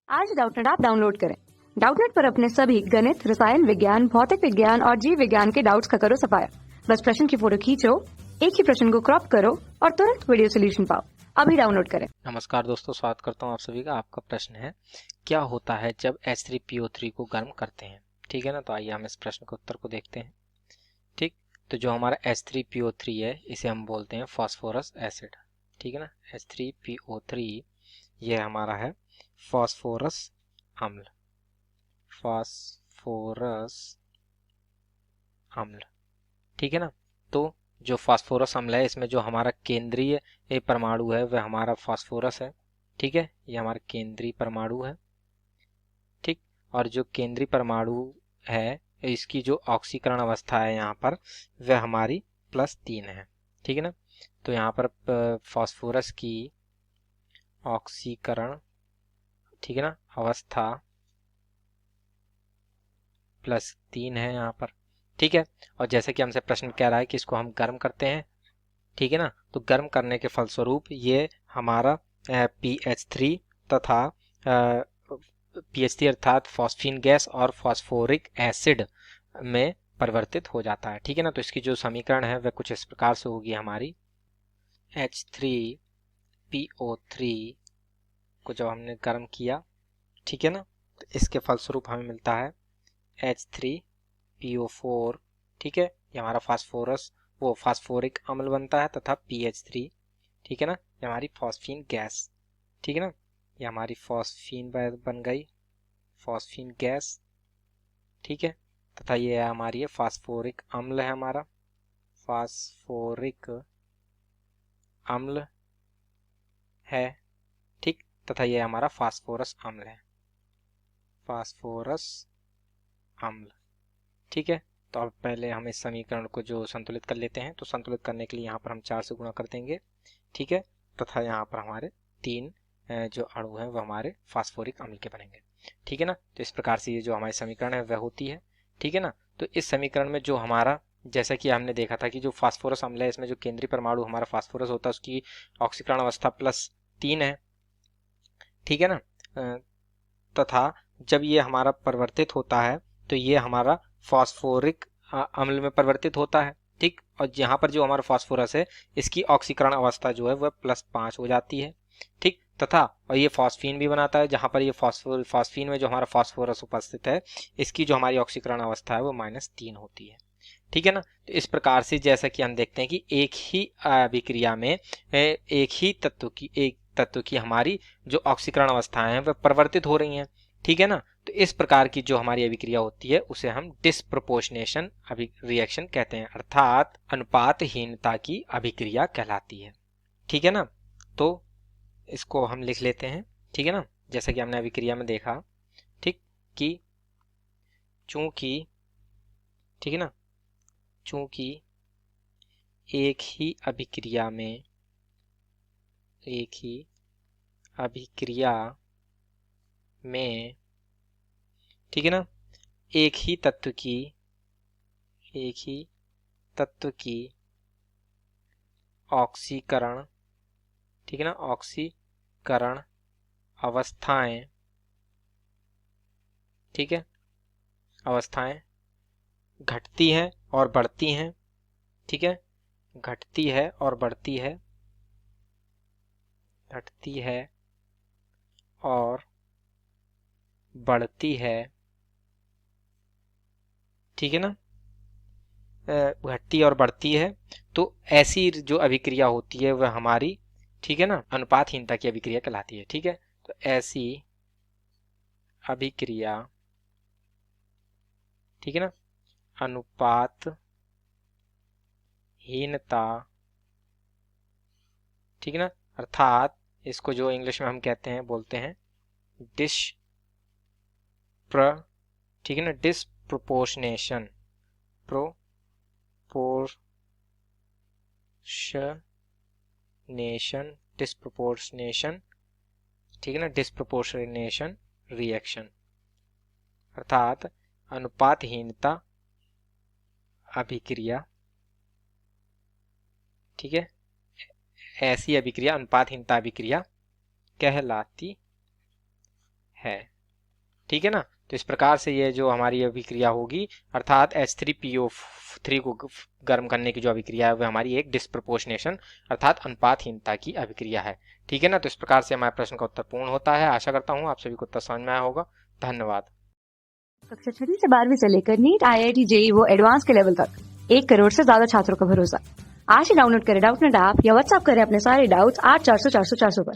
आज Doubtnut app download करें। Doubtnut पर अपने सभी गणित, रसायन विज्ञान, भौतिक विज्ञान और जीव विज्ञान के डाउट्स का करो सफाया। बस प्रश्न की फोटो खींचो, एक ही प्रश्न को क्रॉप करो और तुरंत वीडियो सोल्यूशन पाओ। अभी डाउनलोड करें। नमस्कार दोस्तों, स्वागत करता हूं आप सभी का। आपका प्रश्न है, क्या होता है जब H3PO3 को गर्म करते हैं? ठीक है ना, तो आइए हम इस प्रश्न के उत्तर को देखते हैं। ठीक, तो जो हमारा H3PO3 है, इसे हम बोलते हैं फास्फोरस एसिड। ठीक है ना, H3PO3 ये हमारा है फास्फोरस अम्ल। फास्फोरस अम्ल, ठीक है ना। तो जो फास्फोरस अम्ल है, इसमें जो हमारा केंद्रीय परमाणु है वह हमारा फास्फोरस है। ठीक है, ये हमारा केंद्रीय परमाणु है। ठीक, और जो केंद्रीय परमाणु है, इसकी जो ऑक्सीकरण अवस्था है यहाँ पर, वह हमारी +3 है। ठीक है ना, तो यहाँ पर फास्फोरस की ऑक्सीकरण, ठीक है ना, अवस्था +3 है यहाँ पर। ठीक है, और जैसे कि हमसे प्रश्न कह रहा है कि इसको हम गर्म करते हैं, ठीक है ना, तो गर्म करने के फलस्वरूप ये हमारा PH3 तथा PH3 अर्थात फॉस्फीन गैस और फॉस्फोरिक एसिड में परिवर्तित हो जाता है। ठीक है ना, तो इसकी जो समीकरण है वह कुछ इस प्रकार से होगी हमारी। H3PO3 को जब हमने गर्म किया, ठीक है ना, तो इसके फलस्वरूप हमें मिलता है H3PO4। ठीक है, ये हमारा फास्फोरिक अम्ल बनता है तथा PH3, ठीक है ना, ये हमारी फॉस्फीन गैस। ठीक है ना, ये हमारी फॉस्फीन बन गई, फॉस्फीन गैस। ठीक है, तथा ये हमारी है फास्फोरिक अम्ल है हमारा, फास्फोरिक अम्ल है। ठीक, तथा ये हमारा फास्फोरस अम्ल है, फास्फोरस अम्ल। ठीक है, तो अब पहले हम इस समीकरण को जो संतुलित कर लेते हैं, तो संतुलित करने के लिए यहाँ पर हम 4 से गुणा कर देंगे। ठीक है, तथा यहाँ पर हमारे 3 जो अणु हैं वह हमारे फास्फोरिक अम्ल के बनेंगे। ठीक है ना, तो इस प्रकार से ये जो हमारी समीकरण है वह होती है। ठीक है ना, तो इस समीकरण में जो हमारा, जैसा कि हमने देखा था कि जो फास्फोरस अम्ल है, इसमें जो केंद्रीय परमाणु हमारा फास्फोरस होता है, उसकी ऑक्सीकरण अवस्था +3 है। ठीक है ना, तथा जब ये हमारा परिवर्तित होता है तो ये हमारा फास्फोरिक अम्ल में परिवर्तित होता है। ठीक, और यहाँ पर जो हमारा फास्फोरस है, इसकी ऑक्सीकरण अवस्था जो है वह +5 हो जाती है। ठीक, तथा और ये फॉस्फीन भी बनाता है, जहाँ पर ये फॉस्फीन में जो हमारा फास्फोरस उपस्थित है, इसकी जो हमारी ऑक्सीकरण अवस्था है वो -3 होती है। ठीक है ना, तो इस प्रकार से जैसा कि हम देखते हैं कि एक ही अभिक्रिया में एक तत्व की हमारी जो ऑक्सीकरण अवस्थाएं हैं वह परिवर्तित हो रही हैं। ठीक है ना, तो इस प्रकार की जो हमारी अभिक्रिया होती है उसे हम डिस्प्रपोर्शनेशन रिएक्शन कहते हैं, अर्थात अनुपातहीनता की अभिक्रिया कहलाती है। ठीक है ना, तो इसको हम लिख लेते हैं। ठीक है ना, जैसा कि हमने अभिक्रिया में देखा, ठीक, कि चूंकि, ठीक है ना, चूंकि एक ही अभिक्रिया में ठीक है ना, एक ही तत्व की ऑक्सीकरण, ठीक है ना, ऑक्सीकरण अवस्थाएं, ठीक है, अवस्थाएं घटती हैं और बढ़ती हैं। ठीक है, घटती है और बढ़ती है, घटती है और बढ़ती है। ठीक है ना, घटती और बढ़ती है, तो ऐसी जो अभिक्रिया होती है वह हमारी, ठीक है ना, अनुपातहीनता की अभिक्रिया कहलाती है। ठीक है, तो ऐसी अभिक्रिया, ठीक है ना, अनुपातहीनता, ठीक है ना, अर्थात इसको जो इंग्लिश में हम कहते हैं, बोलते हैं ठीक है ना, डिस्प्रोपोर्शनेशन, डिस्प्रोपोर्शनेशन, ठीक है ना, डिस्प्रोपोर्शनेशन रिएक्शन, अर्थात अनुपातहीनता अभिक्रिया। ठीक है, ऐसी अभिक्रिया अनुपातहीनता अभिक्रिया कहलाती है। ठीक है ना। तो इस प्रकार से ये जो हमारी अभिक्रिया होगी, अर्थात H3PO3 को गर्म करने की जो अभिक्रिया है वह हमारी एक डिस्प्रपोर्शनेशन अर्थात अनुपातहीनता की अभिक्रिया है। ठीक है ना। तो इस प्रकार से हमारे प्रश्न का उत्तर पूर्ण होता है। आशा करता हूँ आप सभी को उत्तर समझ में आया होगा। धन्यवाद। कक्षा 6वीं से 12वीं से लेकर नीट, IIT, JEE वो एडवांस के लेवल तक 1 करोड़ से ज्यादा छात्रों का भरोसा। आज ही डाउनलोड करें डाउटनेट ऐप या व्हाट्सएप करें अपने सारे डाउट्स 8400 400 400 पर।